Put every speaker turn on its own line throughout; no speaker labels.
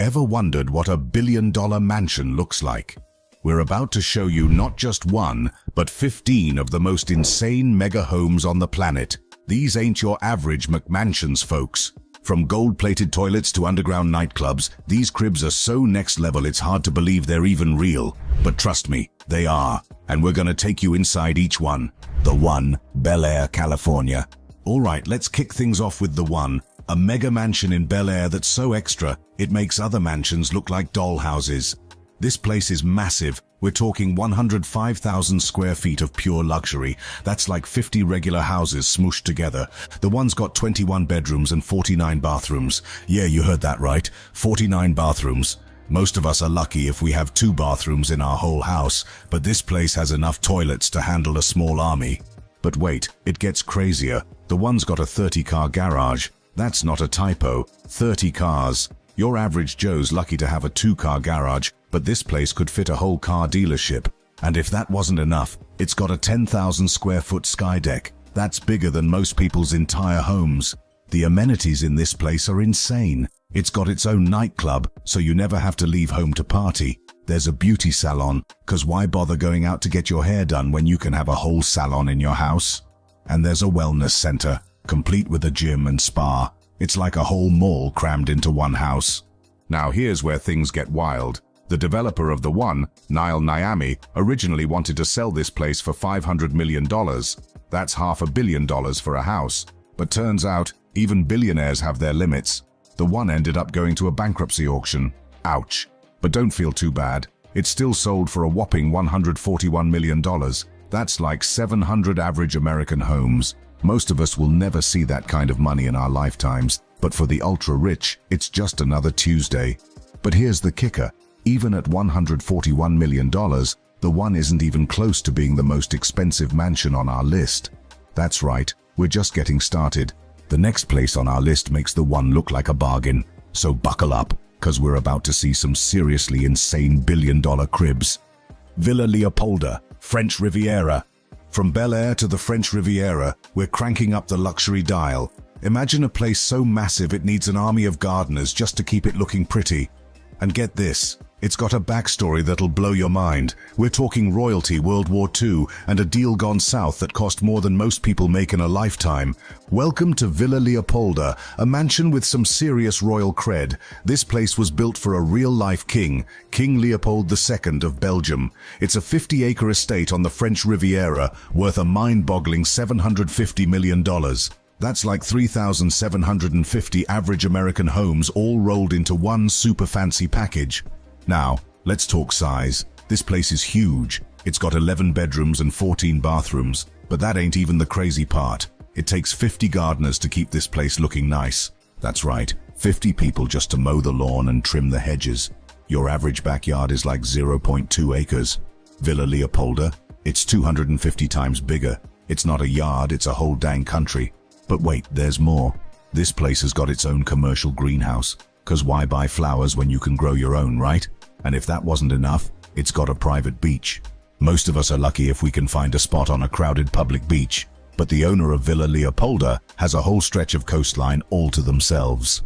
Ever wondered what a billion-dollar mansion looks like? We're about to show you not just one, but 15 of the most insane mega homes on the planet. These ain't your average McMansions, folks. From gold-plated toilets to underground nightclubs, these cribs are so next level it's hard to believe they're even real. But trust me, they are. And we're gonna take you inside each one. The one, Bel Air, California. Alright, let's kick things off with the one. A mega mansion in Bel Air that's so extra, it makes other mansions look like doll houses. This place is massive. We're talking 105,000 square feet of pure luxury. That's like 50 regular houses smooshed together. The one's got 21 bedrooms and 49 bathrooms. Yeah, you heard that right. 49 bathrooms. Most of us are lucky if we have 2 bathrooms in our whole house, but this place has enough toilets to handle a small army. But wait, it gets crazier. The one's got a 30-car garage. That's not a typo. 30 cars. Your average Joe's lucky to have a 2-car garage, but this place could fit a whole car dealership. And if that wasn't enough, it's got a 10,000 square foot sky deck. That's bigger than most people's entire homes. The amenities in this place are insane. It's got its own nightclub, so you never have to leave home to party. There's a beauty salon, 'cause why bother going out to get your hair done when you can have a whole salon in your house? And there's a wellness center, complete with a gym and spa. It's like a whole mall crammed into one house. Now here's where things get wild. The developer of the one, Nile Niami, originally wanted to sell this place for $500 million. That's $500 million for a house. But turns out, even billionaires have their limits. The one ended up going to a bankruptcy auction. Ouch. But don't feel too bad. It still sold for a whopping $141 million. That's like 700 average American homes. Most of us will never see that kind of money in our lifetimes, but for the ultra-rich, it's just another Tuesday. But here's the kicker. Even at $141 million, the one isn't even close to being the most expensive mansion on our list. That's right, we're just getting started. The next place on our list makes the one look like a bargain. So buckle up, 'cause we're about to see some seriously insane billion-dollar cribs. Villa Leopolda, French Riviera. From Bel Air to the French Riviera, we're cranking up the luxury dial. Imagine a place so massive it needs an army of gardeners just to keep it looking pretty. And get this, it's got a backstory that'll blow your mind. We're talking royalty, World War II, and a deal gone south that cost more than most people make in a lifetime. Welcome to Villa Leopolda, a mansion with some serious royal cred. This place was built for a real-life king, King Leopold II of Belgium. It's a 50-acre estate on the French Riviera, worth a mind-boggling $750 million. That's like 3,750 average American homes all rolled into one super fancy package. Now, let's talk size. This place is huge. It's got 11 bedrooms and 14 bathrooms. But that ain't even the crazy part. It takes 50 gardeners to keep this place looking nice. That's right, 50 people just to mow the lawn and trim the hedges. Your average backyard is like 0.2 acres. Villa Leopolda, it's 250 times bigger. It's not a yard, it's a whole dang country. But wait, there's more. This place has got its own commercial greenhouse. 'Cause why buy flowers when you can grow your own, right? And if that wasn't enough, it's got a private beach. Most of us are lucky if we can find a spot on a crowded public beach. But the owner of Villa Leopolda has a whole stretch of coastline all to themselves.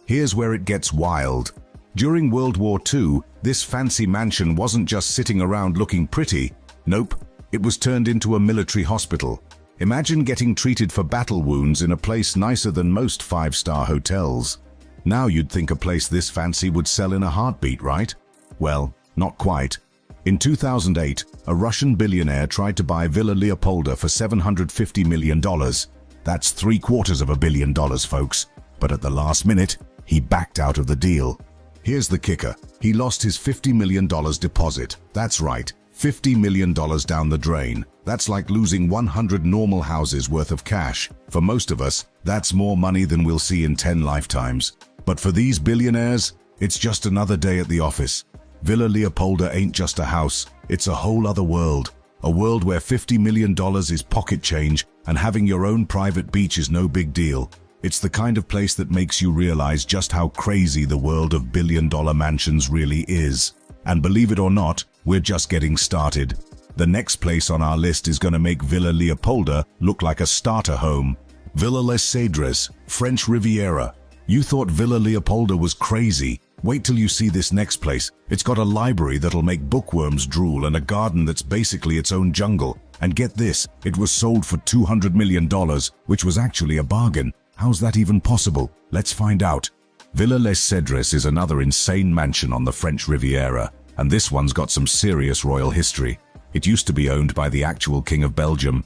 Here's where it gets wild. During World War II, this fancy mansion wasn't just sitting around looking pretty. Nope, it was turned into a military hospital. Imagine getting treated for battle wounds in a place nicer than most 5-star hotels. Now you'd think a place this fancy would sell in a heartbeat, right? Well, not quite. In 2008, a Russian billionaire tried to buy Villa Leopolda for $750 million. That's $750 million, folks. But at the last minute, he backed out of the deal. Here's the kicker. He lost his $50 million deposit. That's right, $50 million down the drain. That's like losing 100 normal houses worth of cash. For most of us, that's more money than we'll see in 10 lifetimes. But for these billionaires, it's just another day at the office. Villa Leopolda ain't just a house, it's a whole other world. A world where $50 million is pocket change and having your own private beach is no big deal. It's the kind of place that makes you realize just how crazy the world of billion-dollar mansions really is. And believe it or not, we're just getting started. The next place on our list is going to make Villa Leopolda look like a starter home. Villa Les Cedres, French Riviera. You thought Villa Leopolda was crazy. Wait till you see this next place. It's got a library that'll make bookworms drool and a garden that's basically its own jungle. And get this, it was sold for $200 million, which was actually a bargain. How's that even possible? Let's find out. Villa Les Cedres is another insane mansion on the French Riviera, and this one's got some serious royal history. It used to be owned by the actual King of Belgium.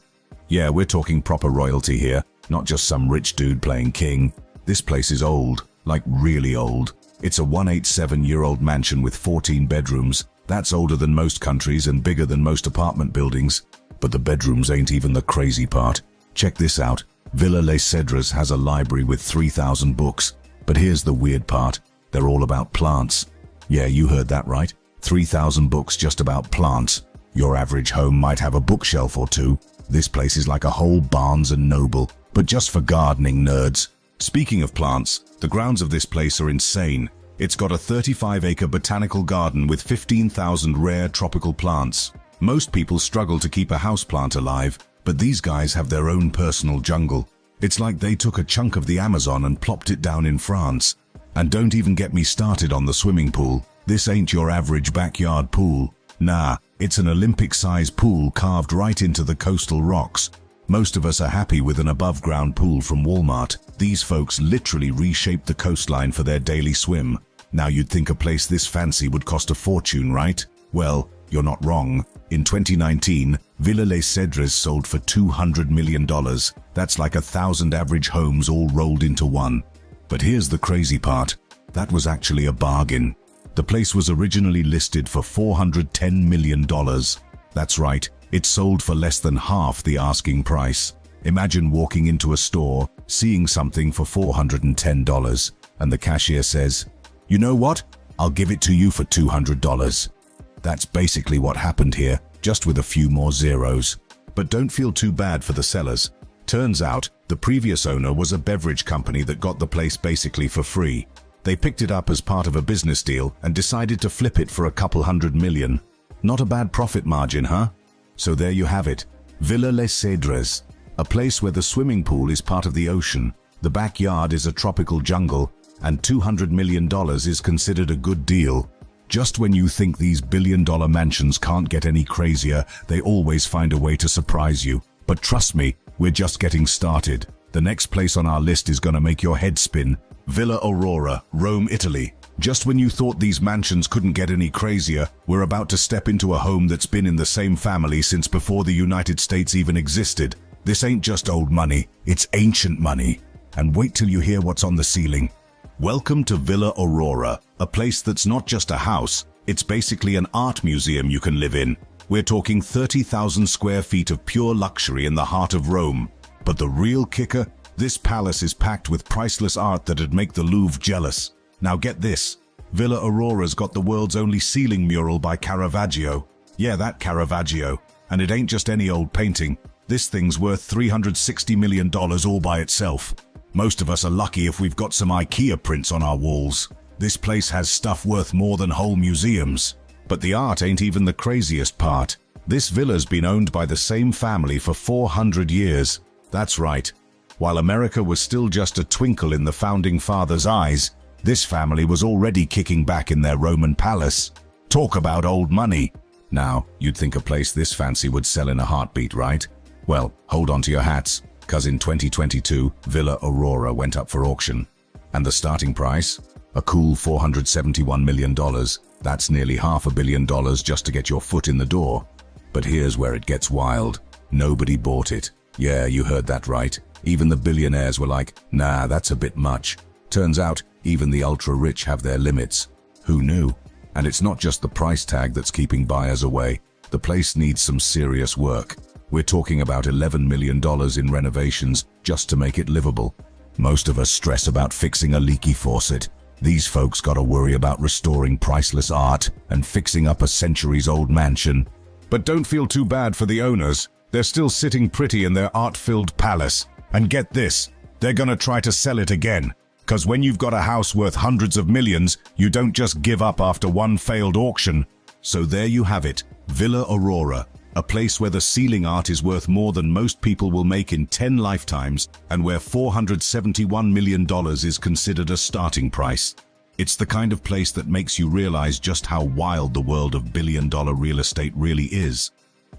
Yeah, we're talking proper royalty here, not just some rich dude playing king. This place is old, like really old. It's a 187-year-old mansion with 14 bedrooms. That's older than most countries and bigger than most apartment buildings. But the bedrooms ain't even the crazy part. Check this out. Villa Les Cedres has a library with 3,000 books. But here's the weird part. They're all about plants. Yeah, you heard that right. 3,000 books just about plants. Your average home might have a bookshelf or two. This place is like a whole Barnes and Noble, but just for gardening nerds. Speaking of plants, the grounds of this place are insane. It's got a 35-acre botanical garden with 15,000 rare tropical plants. Most people struggle to keep a houseplant alive, but these guys have their own personal jungle. It's like they took a chunk of the Amazon and plopped it down in France. And don't even get me started on the swimming pool. This ain't your average backyard pool. Nah, it's an Olympic-size pool carved right into the coastal rocks. Most of us are happy with an above-ground pool from Walmart. These folks literally reshaped the coastline for their daily swim. Now you'd think a place this fancy would cost a fortune, right? Well, you're not wrong. In 2019, Villa Les Cedres sold for $200 million. That's like 1,000 average homes all rolled into one. But here's the crazy part. That was actually a bargain. The place was originally listed for $410 million. That's right, it sold for less than half the asking price. Imagine walking into a store, seeing something for $410, and the cashier says, "You know what? I'll give it to you for $200. That's basically what happened here, just with a few more zeros. But don't feel too bad for the sellers. Turns out, the previous owner was a beverage company that got the place basically for free. They picked it up as part of a business deal and decided to flip it for a couple $100 million. Not a bad profit margin, huh? So there you have it. Villa Les Cedres, a place where the swimming pool is part of the ocean, the backyard is a tropical jungle, and $200 million is considered a good deal. Just when you think these billion-dollar mansions can't get any crazier, they always find a way to surprise you. But trust me, we're just getting started. The next place on our list is gonna make your head spin. Villa Aurora, Rome, Italy. Just when you thought these mansions couldn't get any crazier, we're about to step into a home that's been in the same family since before the United States even existed. This ain't just old money, it's ancient money. And wait till you hear what's on the ceiling. Welcome to Villa Aurora, a place that's not just a house, it's basically an art museum you can live in. We're talking 30,000 square feet of pure luxury in the heart of Rome. But the real kicker? This palace is packed with priceless art that'd make the Louvre jealous. Now get this, Villa Aurora's got the world's only ceiling mural by Caravaggio. Yeah, that Caravaggio. And it ain't just any old painting. This thing's worth $360 million all by itself. Most of us are lucky if we've got some IKEA prints on our walls. This place has stuff worth more than whole museums. But the art ain't even the craziest part. This villa's been owned by the same family for 400 years. That's right. While America was still just a twinkle in the founding fathers' eyes, this family was already kicking back in their Roman palace. Talk about old money. Now, you'd think a place this fancy would sell in a heartbeat, right? Well, hold on to your hats, cause in 2022, Villa Aurora went up for auction. And the starting price? A cool $471 million. That's nearly $500 million just to get your foot in the door. But here's where it gets wild. Nobody bought it. Yeah, you heard that right. Even the billionaires were like, nah, that's a bit much. Turns out, even the ultra-rich have their limits. Who knew? And it's not just the price tag that's keeping buyers away. The place needs some serious work. We're talking about $11 million in renovations just to make it livable. Most of us stress about fixing a leaky faucet. These folks gotta worry about restoring priceless art and fixing up a centuries-old mansion. But don't feel too bad for the owners. They're still sitting pretty in their art-filled palace. And get this, they're gonna try to sell it again. Cause when you've got a house worth hundreds of millions, you don't just give up after one failed auction. So there you have it, Villa Aurora, a place where the ceiling art is worth more than most people will make in 10 lifetimes and where $471 million is considered a starting price. It's the kind of place that makes you realize just how wild the world of billion-dollar real estate really is.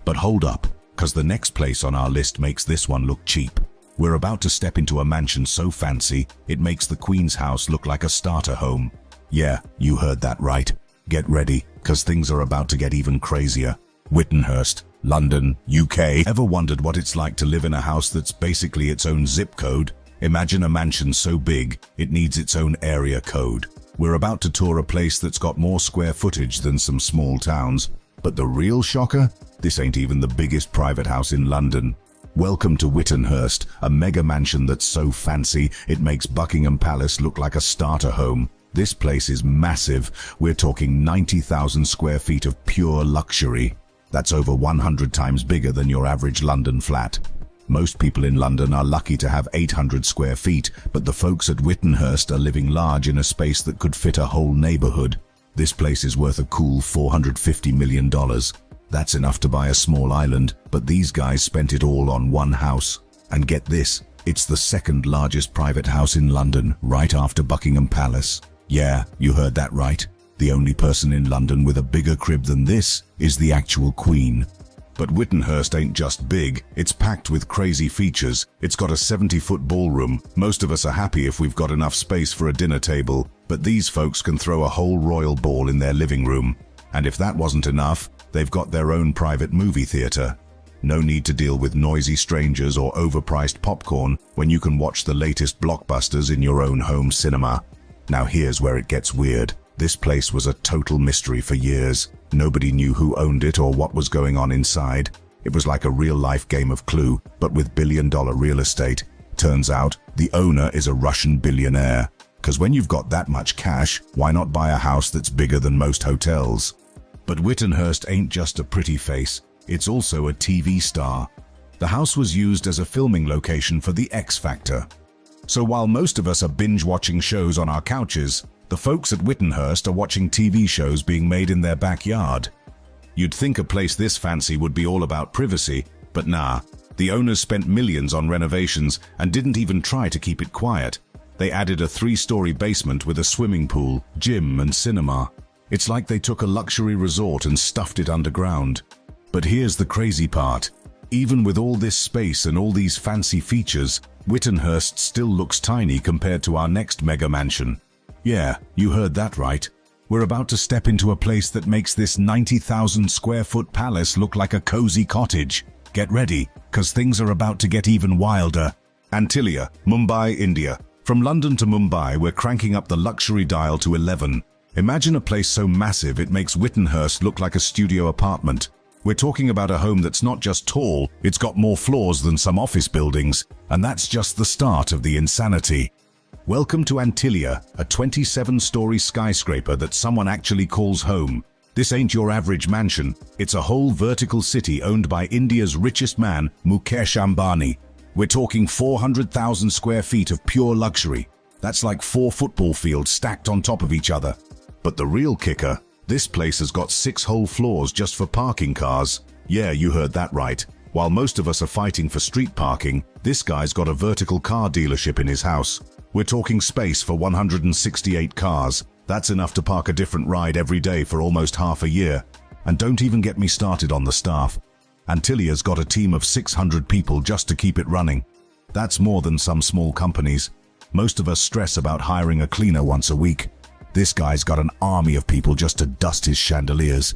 But hold up, because the next place on our list makes this one look cheap. We're about to step into a mansion so fancy, it makes the Queen's house look like a starter home. Yeah, you heard that right. Get ready, because things are about to get even crazier. Whittenhurst, London, UK. Ever wondered what it's like to live in a house that's basically its own zip code? Imagine a mansion so big, it needs its own area code. We're about to tour a place that's got more square footage than some small towns. But the real shocker? This ain't even the biggest private house in London. Welcome to Whittenhurst, a mega mansion that's so fancy, it makes Buckingham Palace look like a starter home. This place is massive. We're talking 90,000 square feet of pure luxury. That's over 100 times bigger than your average London flat. Most people in London are lucky to have 800 square feet, but the folks at Whittenhurst are living large in a space that could fit a whole neighborhood. This place is worth a cool $450 million. That's enough to buy a small island, but these guys spent it all on one house. And get this, it's the second largest private house in London, right after Buckingham Palace. Yeah, you heard that right. The only person in London with a bigger crib than this is the actual Queen. But Whittenhurst ain't just big, it's packed with crazy features. It's got a 70-foot ballroom. Most of us are happy if we've got enough space for a dinner table, but these folks can throw a whole royal ball in their living room. And if that wasn't enough, they've got their own private movie theater. No need to deal with noisy strangers or overpriced popcorn when you can watch the latest blockbusters in your own home cinema. Now here's where it gets weird. This place was a total mystery for years. Nobody knew who owned it or what was going on inside. It was like a real-life game of Clue, but with billion-dollar real estate. Turns out, the owner is a Russian billionaire. Because when you've got that much cash, why not buy a house that's bigger than most hotels? But Whittenhurst ain't just a pretty face, it's also a TV star. The house was used as a filming location for The X Factor. So while most of us are binge-watching shows on our couches, the folks at Whittenhurst are watching TV shows being made in their backyard. You'd think a place this fancy would be all about privacy, but nah. The owners spent millions on renovations and didn't even try to keep it quiet. They added a 3-story basement with a swimming pool, gym and cinema. It's like they took a luxury resort and stuffed it underground. But here's the crazy part. Even with all this space and all these fancy features, Whittenhurst still looks tiny compared to our next mega mansion. Yeah, you heard that right. We're about to step into a place that makes this 90,000 square foot palace look like a cozy cottage. Get ready, because things are about to get even wilder. Antilia, Mumbai, India. From London to Mumbai, we're cranking up the luxury dial to 11. Imagine a place so massive it makes Whittenhurst look like a studio apartment. We're talking about a home that's not just tall, it's got more floors than some office buildings. And that's just the start of the insanity. Welcome to Antilia, a 27-story skyscraper that someone actually calls home. This ain't your average mansion. It's a whole vertical city owned by India's richest man, Mukesh Ambani. We're talking 400,000 square feet of pure luxury. That's like 4 football fields stacked on top of each other. But the real kicker, this place has got 6 whole floors just for parking cars. Yeah, you heard that right. While most of us are fighting for street parking, this guy's got a vertical car dealership in his house. We're talking space for 168 cars. That's enough to park a different ride every day for almost half a year. And don't even get me started on the staff. Antilia's got a team of 600 people just to keep it running. That's more than some small companies. Most of us stress about hiring a cleaner once a week. This guy's got an army of people just to dust his chandeliers.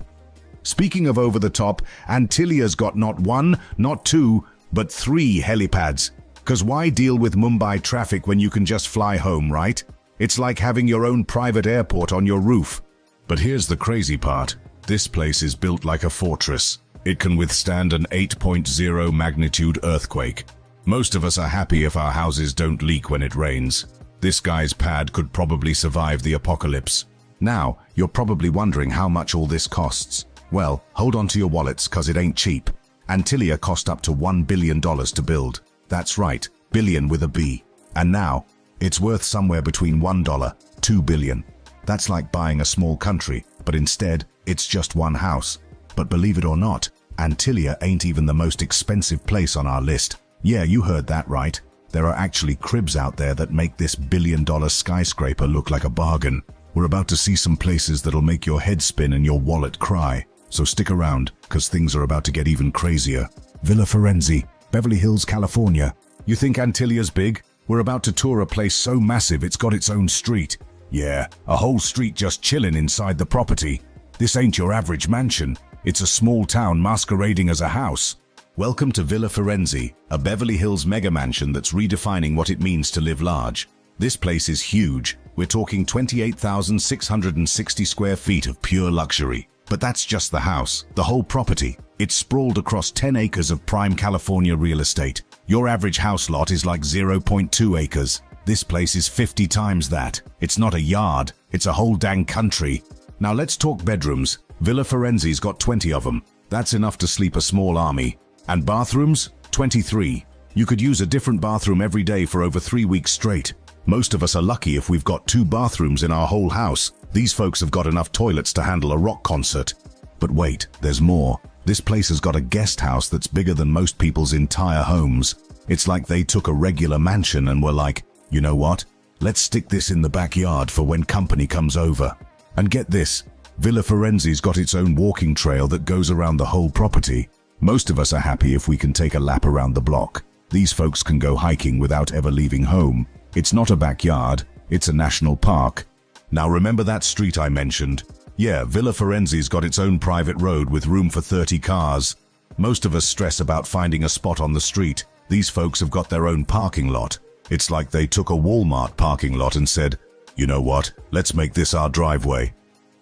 Speaking of over the top, Antilia's got not 1, not 2, but 3 helipads. Because why deal with Mumbai traffic when you can just fly home, right? It's like having your own private airport on your roof. But here's the crazy part. This place is built like a fortress. It can withstand an 8.0 magnitude earthquake. Most of us are happy if our houses don't leak when it rains. This guy's pad could probably survive the apocalypse. Now, you're probably wondering how much all this costs. Well, hold on to your wallets, cause it ain't cheap. Antilia cost up to $1 billion to build. That's right, billion with a B. And now, it's worth somewhere between $1, $2 billion. That's like buying a small country, but instead, it's just one house. But believe it or not, Antilia ain't even the most expensive place on our list. Yeah, you heard that right. There are actually cribs out there that make this billion-dollar skyscraper look like a bargain. We're about to see some places that'll make your head spin and your wallet cry. So stick around, cause things are about to get even crazier. Villa Firenze, Beverly Hills, California. You think Antillia's big? We're about to tour a place so massive it's got its own street. Yeah, a whole street just chilling inside the property. This ain't your average mansion. It's a small town masquerading as a house. Welcome to Villa Firenze, a Beverly Hills mega mansion that's redefining what it means to live large. This place is huge. We're talking 28,660 square feet of pure luxury. But that's just the house, the whole property. It's sprawled across 10 acres of prime California real estate. Your average house lot is like 0.2 acres. This place is 50 times that. It's not a yard, it's a whole dang country. Now let's talk bedrooms. Villa Firenze's got 20 of them. That's enough to sleep a small army. And bathrooms? 23. You could use a different bathroom every day for over 3 weeks straight. Most of us are lucky if we've got 2 bathrooms in our whole house. These folks have got enough toilets to handle a rock concert. But wait, there's more. This place has got a guest house that's bigger than most people's entire homes. It's like they took a regular mansion and were like, you know what? Let's stick this in the backyard for when company comes over. And get this, Villa Firenze's got its own walking trail that goes around the whole property. Most of us are happy if we can take a lap around the block. These folks can go hiking without ever leaving home. It's not a backyard, it's a national park. Now remember that street I mentioned? Yeah, Villa Firenze's got its own private road with room for 30 cars. Most of us stress about finding a spot on the street. These folks have got their own parking lot. It's like they took a Walmart parking lot and said, you know what, let's make this our driveway.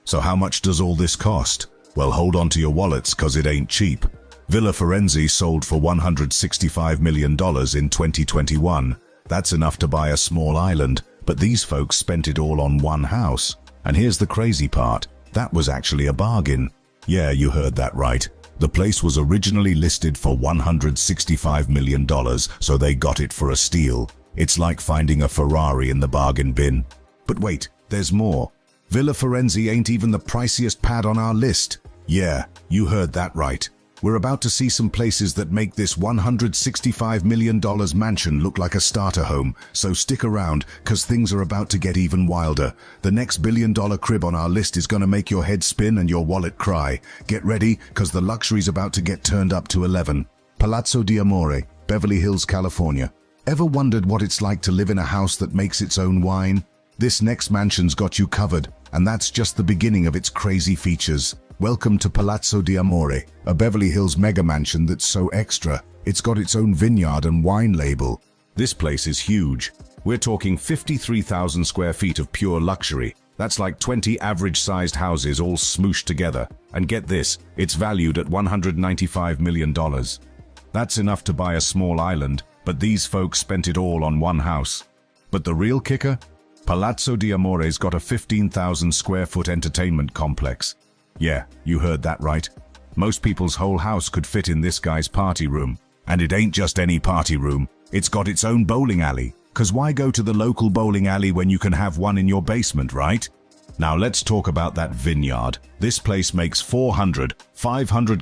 So how much does all this cost? Well, hold on to your wallets, cause it ain't cheap. Villa Firenze sold for $165 million in 2021. That's enough to buy a small island, but these folks spent it all on one house. And here's the crazy part. That was actually a bargain. Yeah, you heard that right. The place was originally listed for $165 million, so they got it for a steal. It's like finding a Ferrari in the bargain bin. But wait, there's more. Villa Firenze ain't even the priciest pad on our list. Yeah, you heard that right. We're about to see some places that make this $165 million mansion look like a starter home, so stick around, cause things are about to get even wilder. The next billion-dollar crib on our list is gonna make your head spin and your wallet cry. Get ready, cause the luxury's about to get turned up to 11. Palazzo di Amore, Beverly Hills, California. Ever wondered what it's like to live in a house that makes its own wine? This next mansion's got you covered, and that's just the beginning of its crazy features. Welcome to Palazzo di Amore, a Beverly Hills mega mansion that's so extra, it's got its own vineyard and wine label. This place is huge. We're talking 53,000 square feet of pure luxury. That's like 20 average-sized houses all smooshed together. And get this, it's valued at $195 million. That's enough to buy a small island, but these folks spent it all on one house. But the real kicker? Palazzo di Amore's got a 15,000 square foot entertainment complex. Yeah, you heard that right. Most people's whole house could fit in this guy's party room. And it ain't just any party room. It's got its own bowling alley. Cause why go to the local bowling alley when you can have one in your basement, right? Now let's talk about that vineyard. This place makes 500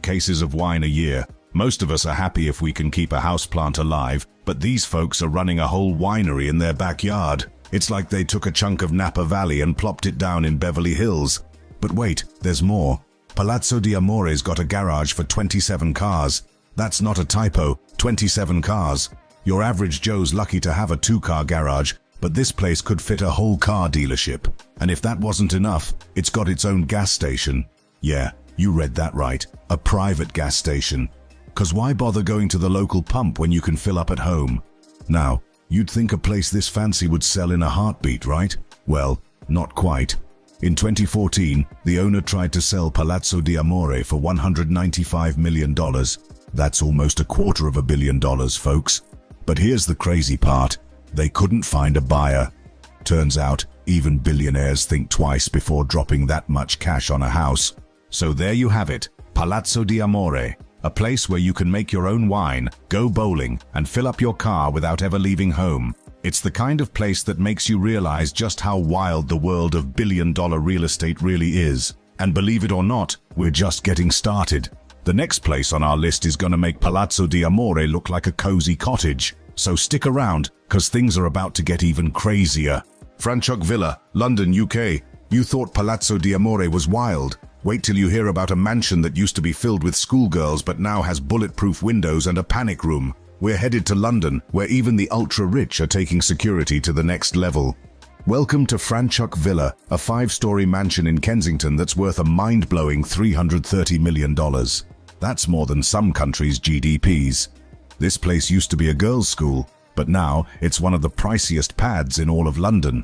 cases of wine a year. Most of us are happy if we can keep a houseplant alive, but these folks are running a whole winery in their backyard. It's like they took a chunk of Napa Valley and plopped it down in Beverly Hills. But wait, there's more. Palazzo di Amore's got a garage for 27 cars. That's not a typo, 27 cars. Your average Joe's lucky to have a 2-car garage, but this place could fit a whole car dealership. And if that wasn't enough, it's got its own gas station. Yeah, you read that right, a private gas station. Cause why bother going to the local pump when you can fill up at home? Now, you'd think a place this fancy would sell in a heartbeat, right? Well, not quite. In 2014, the owner tried to sell Palazzo di Amore for $195 million. That's almost $250 million, folks. But here's the crazy part. They couldn't find a buyer. Turns out, even billionaires think twice before dropping that much cash on a house. So there you have it, Palazzo di Amore, a place where you can make your own wine, go bowling, and fill up your car without ever leaving home. It's the kind of place that makes you realize just how wild the world of billion-dollar real estate really is. And believe it or not, we're just getting started. The next place on our list is gonna make Palazzo di Amore look like a cozy cottage. So stick around, cause things are about to get even crazier. Franchuk Villa, London, UK. You thought Palazzo di Amore was wild. Wait till you hear about a mansion that used to be filled with schoolgirls but now has bulletproof windows and a panic room. We're headed to London, where even the ultra-rich are taking security to the next level. Welcome to Franchuk Villa, a 5-story mansion in Kensington that's worth a mind-blowing $330 million. That's more than some countries' GDPs. This place used to be a girls' school, but now it's one of the priciest pads in all of London.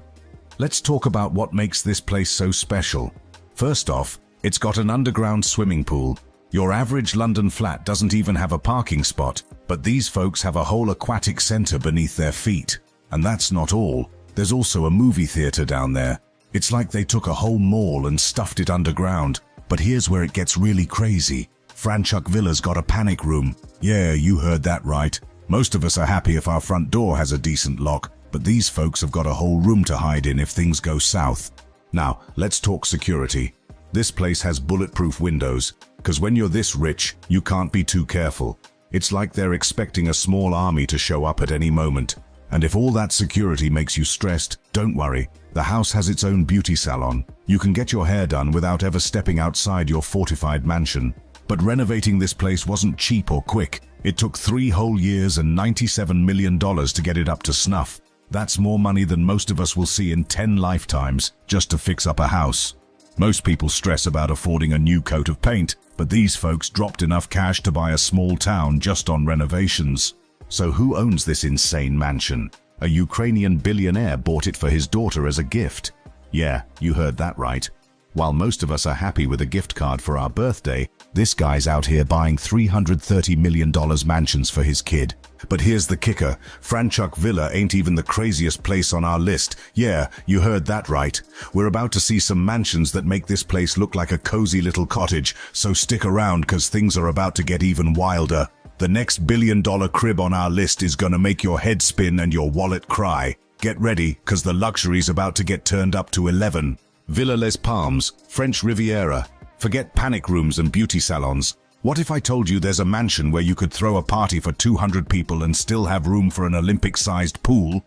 Let's talk about what makes this place so special. First off, it's got an underground swimming pool. Your average London flat doesn't even have a parking spot, but these folks have a whole aquatic center beneath their feet. And that's not all. There's also a movie theater down there. It's like they took a whole mall and stuffed it underground. But here's where it gets really crazy. Franchuk Villa's got a panic room. Yeah, you heard that right. Most of us are happy if our front door has a decent lock, but these folks have got a whole room to hide in if things go south. Now, let's talk security. This place has bulletproof windows, because when you're this rich, you can't be too careful. It's like they're expecting a small army to show up at any moment. And if all that security makes you stressed, don't worry. The house has its own beauty salon. You can get your hair done without ever stepping outside your fortified mansion. But renovating this place wasn't cheap or quick. It took 3 whole years and $97 million to get it up to snuff. That's more money than most of us will see in 10 lifetimes just to fix up a house. Most people stress about affording a new coat of paint, but these folks dropped enough cash to buy a small town just on renovations. So who owns this insane mansion? A Ukrainian billionaire bought it for his daughter as a gift. Yeah, you heard that right. While most of us are happy with a gift card for our birthday, this guy's out here buying $330 million mansions for his kid. But here's the kicker, Franchuk Villa ain't even the craziest place on our list. Yeah, you heard that right. We're about to see some mansions that make this place look like a cozy little cottage, so stick around cause things are about to get even wilder. The next billion-dollar crib on our list is gonna make your head spin and your wallet cry. Get ready, cause the luxury's about to get turned up to 11. Villa Les Palmes, French Riviera. Forget panic rooms and beauty salons. What if I told you there's a mansion where you could throw a party for 200 people and still have room for an Olympic-sized pool?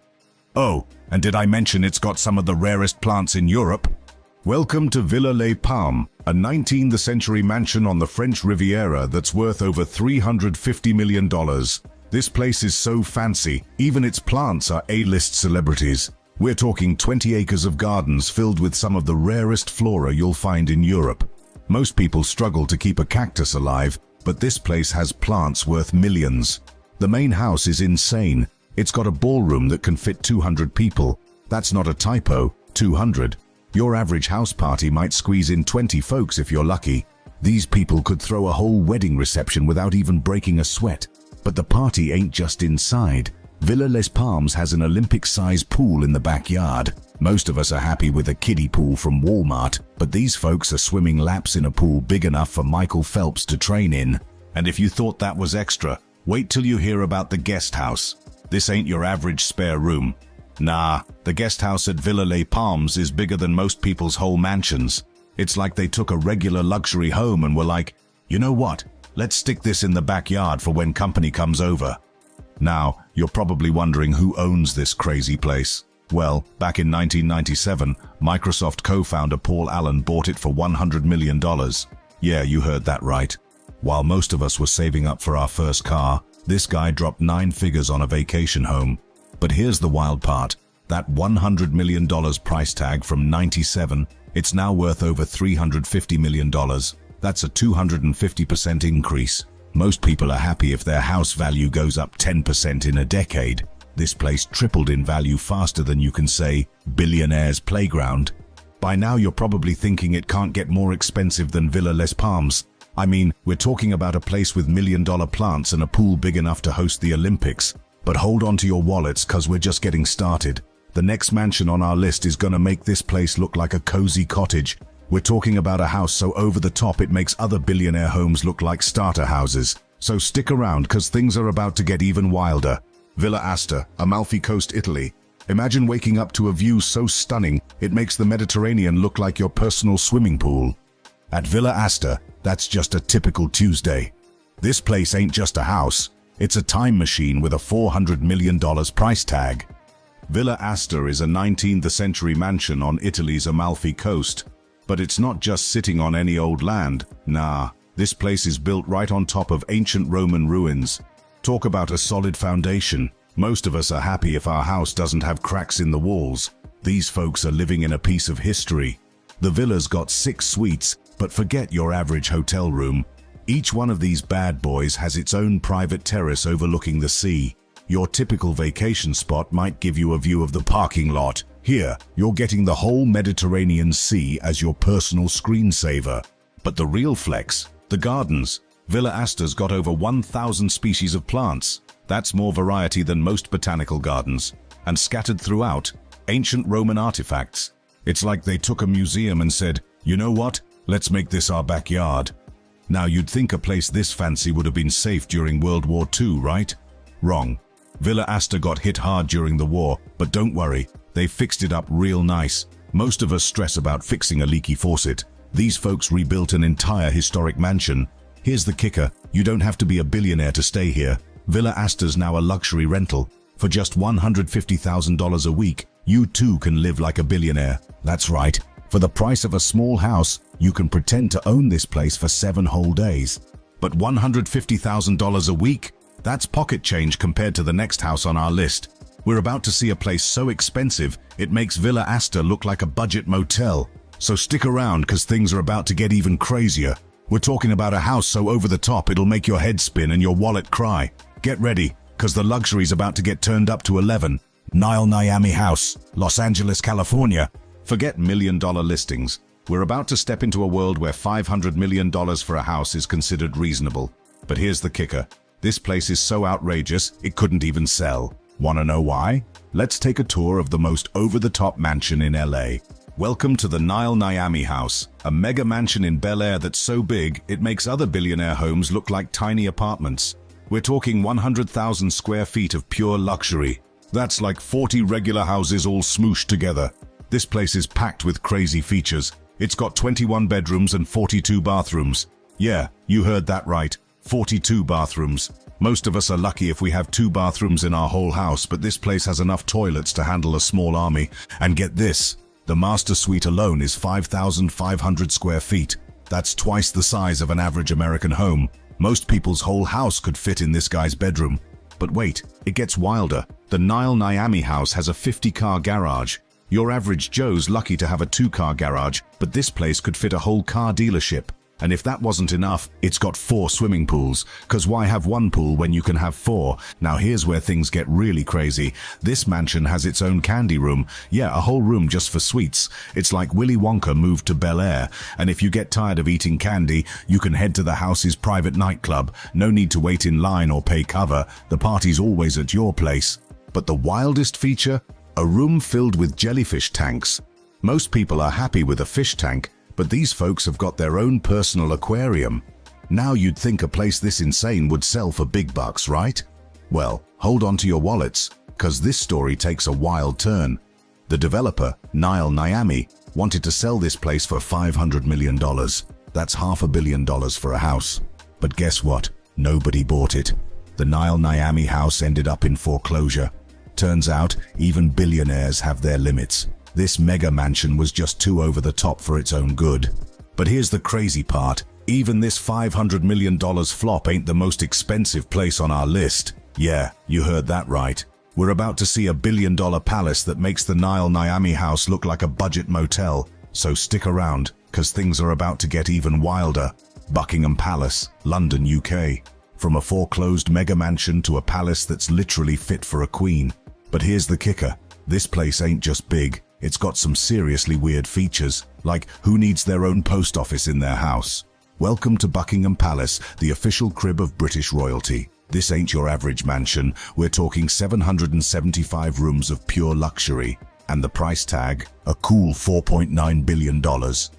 Oh, and did I mention it's got some of the rarest plants in Europe? Welcome to Villa Les Palmes, a 19th century mansion on the French Riviera that's worth over $350 million. This place is so fancy, even its plants are A-list celebrities. We're talking 20 acres of gardens filled with some of the rarest flora you'll find in Europe. Most people struggle to keep a cactus alive, but this place has plants worth millions. The main house is insane. It's got a ballroom that can fit 200 people. That's not a typo, 200. Your average house party might squeeze in 20 folks if you're lucky. These people could throw a whole wedding reception without even breaking a sweat. But the party ain't just inside. Villa Les Palmes has an Olympic-sized pool in the backyard. Most of us are happy with a kiddie pool from Walmart, but these folks are swimming laps in a pool big enough for Michael Phelps to train in. And if you thought that was extra, wait till you hear about the guest house. This ain't your average spare room. Nah, the guest house at Villa Les Palmes is bigger than most people's whole mansions. It's like they took a regular luxury home and were like, you know what, let's stick this in the backyard for when company comes over. Now, you're probably wondering who owns this crazy place. Well, back in 1997, Microsoft co-founder Paul Allen bought it for $100 million. Yeah, you heard that right. While most of us were saving up for our first car, this guy dropped 9 figures on a vacation home. But here's the wild part. That $100 million price tag from 97, it's now worth over $350 million. That's a 250% increase. Most people are happy if their house value goes up 10% in a decade. This place tripled in value faster than you can say, billionaire's playground. By now you're probably thinking it can't get more expensive than Villa Les Palmes. I mean, we're talking about a place with million-dollar plants and a pool big enough to host the Olympics. But hold on to your wallets, cause we're just getting started. The next mansion on our list is gonna make this place look like a cozy cottage. We're talking about a house so over the top it makes other billionaire homes look like starter houses. So stick around cause things are about to get even wilder. Villa Asta, Amalfi Coast, Italy. Imagine waking up to a view so stunning it makes the Mediterranean look like your personal swimming pool. At Villa Asta, that's just a typical Tuesday. This place ain't just a house, it's a time machine with a $400 million price tag. Villa Asta is a 19th century mansion on Italy's Amalfi coast. But it's not just sitting on any old land. Nah, this place is built right on top of ancient Roman ruins. Talk about a solid foundation. Most of us are happy if our house doesn't have cracks in the walls. These folks are living in a piece of history. The villa's got 6 suites, but forget your average hotel room. Each one of these bad boys has its own private terrace overlooking the sea. Your typical vacation spot might give you a view of the parking lot. Here, you're getting the whole Mediterranean Sea as your personal screensaver. But the real flex, the gardens. Villa Asta's got over 1,000 species of plants. That's more variety than most botanical gardens. And scattered throughout, ancient Roman artifacts. It's like they took a museum and said, you know what? Let's make this our backyard. Now you'd think a place this fancy would have been safe during World War II, right? Wrong. Villa Asta got hit hard during the war, but don't worry, they fixed it up real nice. Most of us stress about fixing a leaky faucet. These folks rebuilt an entire historic mansion. Here's the kicker, you don't have to be a billionaire to stay here. Villa Asta's now a luxury rental. For just $150,000 a week, you too can live like a billionaire. That's right. For the price of a small house, you can pretend to own this place for 7 whole days. But $150,000 a week? That's pocket change compared to the next house on our list. We're about to see a place so expensive, it makes Villa Asta look like a budget motel. So stick around, cause things are about to get even crazier. We're talking about a house so over the top it'll make your head spin and your wallet cry. Get ready, cause the luxury's about to get turned up to 11. Nile Niami House, Los Angeles, California. Forget million-dollar listings. We're about to step into a world where $500 million for a house is considered reasonable. But here's the kicker. This place is so outrageous, it couldn't even sell. Wanna know why? Let's take a tour of the most over-the-top mansion in LA. Welcome to the Nile Niami House, a mega mansion in Bel Air that's so big, it makes other billionaire homes look like tiny apartments. We're talking 100,000 square feet of pure luxury. That's like 40 regular houses all smooshed together. This place is packed with crazy features. It's got 21 bedrooms and 42 bathrooms. Yeah, you heard that right. 42 bathrooms. Most of us are lucky if we have 2 bathrooms in our whole house, but this place has enough toilets to handle a small army. And get this, the master suite alone is 5,500 square feet. That's twice the size of an average American home. Most people's whole house could fit in this guy's bedroom. But wait, it gets wilder. The Nile Niami house has a 50-car garage. Your average Joe's lucky to have a 2-car garage, but this place could fit a whole car dealership. And if that wasn't enough, it's got 4 swimming pools. Cause why have 1 pool when you can have 4? Now here's where things get really crazy. This mansion has its own candy room. Yeah, a whole room just for sweets. It's like Willy Wonka moved to Bel Air. And if you get tired of eating candy, you can head to the house's private nightclub. No need to wait in line or pay cover. The party's always at your place. But the wildest feature? A room filled with jellyfish tanks. Most people are happy with a fish tank, but these folks have got their own personal aquarium. Now you'd think a place this insane would sell for big bucks, right? Well, hold on to your wallets, cause this story takes a wild turn. The developer, Nile Niami, wanted to sell this place for $500 million. That's $500 million for a house. But guess what? Nobody bought it. The Nile Niami house ended up in foreclosure. Turns out, even billionaires have their limits. This mega mansion was just too over the top for its own good. But here's the crazy part. Even this $500 million flop ain't the most expensive place on our list. Yeah, you heard that right. We're about to see a billion-dollar palace that makes the Nile Niami house look like a budget motel. So stick around, cause things are about to get even wilder. Buckingham Palace, London, UK. From a foreclosed mega mansion to a palace that's literally fit for a queen. But here's the kicker. This place ain't just big. It's got some seriously weird features, like who needs their own post office in their house? Welcome to Buckingham Palace, the official crib of British royalty. This ain't your average mansion. We're talking 775 rooms of pure luxury. And the price tag? A cool $4.9 billion.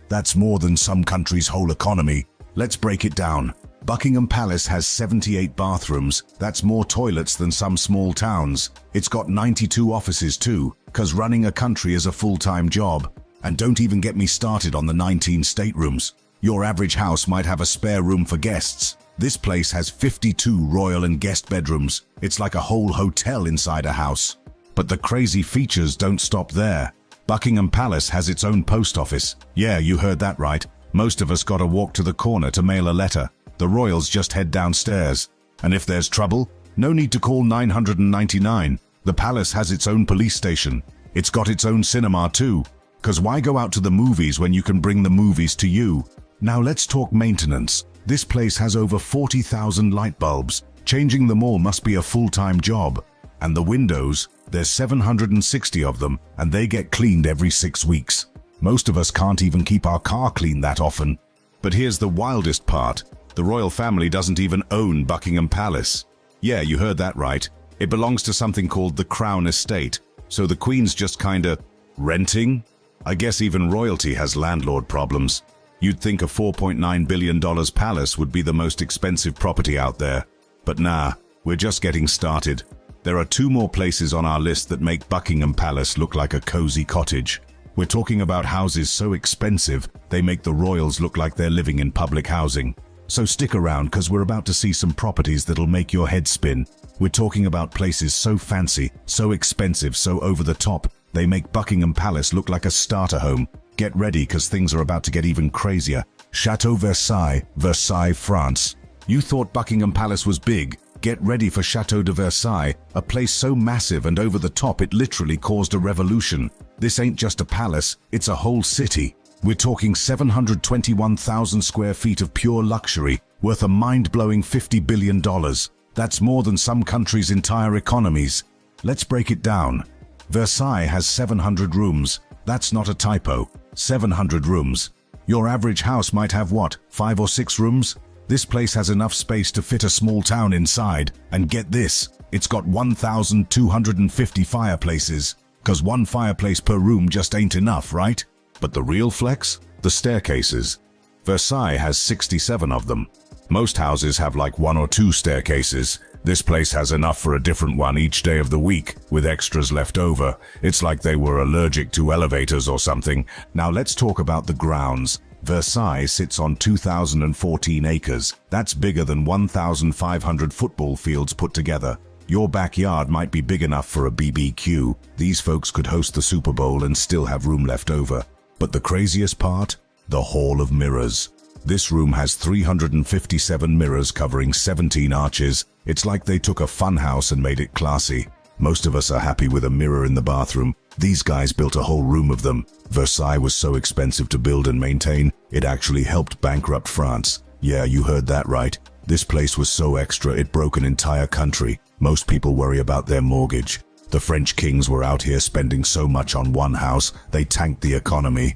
That's more than some country's whole economy. Let's break it down. Buckingham Palace has 78 bathrooms. That's more toilets than some small towns. It's got 92 offices too, cause running a country is a full-time job. And don't even get me started on the 19 staterooms. Your average house might have a spare room for guests. This place has 52 royal and guest bedrooms. It's like a whole hotel inside a house. But the crazy features don't stop there. Buckingham Palace has its own post office. Yeah, you heard that right. Most of us gotta walk to the corner to mail a letter. The royals just head downstairs. And if there's trouble, no need to call 999. The palace has its own police station. It's got its own cinema too. 'Cause why go out to the movies when you can bring the movies to you? Now let's talk maintenance. This place has over 40,000 light bulbs. Changing them all must be a full-time job. And the windows, there's 760 of them, and they get cleaned every 6 weeks. Most of us can't even keep our car clean that often. But here's the wildest part. The royal family doesn't even own Buckingham Palace. Yeah, you heard that right. It belongs to something called the Crown Estate. So the Queen's just kinda renting? I guess even royalty has landlord problems. You'd think a $4.9 billion palace would be the most expensive property out there. But nah, we're just getting started. There are 2 more places on our list that make Buckingham Palace look like a cozy cottage. We're talking about houses so expensive, they make the royals look like they're living in public housing. So stick around, because we're about to see some properties that'll make your head spin. We're talking about places so fancy, so expensive, so over the top, they make Buckingham Palace look like a starter home. Get ready, because things are about to get even crazier. Chateau Versailles, Versailles, France. You thought Buckingham Palace was big. Get ready for Chateau de Versailles, a place so massive and over the top it literally caused a revolution. This ain't just a palace, it's a whole city. We're talking 721,000 square feet of pure luxury, worth a mind-blowing $50 billion. That's more than some countries' entire economies. Let's break it down. Versailles has 700 rooms. That's not a typo. 700 rooms. Your average house might have what, 5 or 6 rooms? This place has enough space to fit a small town inside. And get this, it's got 1,250 fireplaces. 'Cause one fireplace per room just ain't enough, right? But the real flex? The staircases. Versailles has 67 of them. Most houses have like 1 or 2 staircases. This place has enough for a different one each day of the week, with extras left over. It's like they were allergic to elevators or something. Now let's talk about the grounds. Versailles sits on 2,014 acres. That's bigger than 1,500 football fields put together. Your backyard might be big enough for a BBQ. These folks could host the Super Bowl and still have room left over. But the craziest part? The Hall of Mirrors. This room has 357 mirrors covering 17 arches. It's like they took a fun house and made it classy. Most of us are happy with a mirror in the bathroom. These guys built a whole room of them. Versailles was so expensive to build and maintain, it actually helped bankrupt France. Yeah, you heard that right. This place was so extra it broke an entire country. Most people worry about their mortgage. The French kings were out here spending so much on one house, they tanked the economy.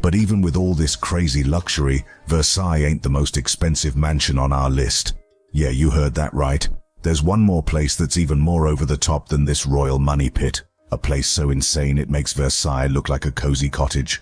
But even with all this crazy luxury, Versailles ain't the most expensive mansion on our list. Yeah, you heard that right. There's one more place that's even more over the top than this royal money pit. A place so insane it makes Versailles look like a cozy cottage.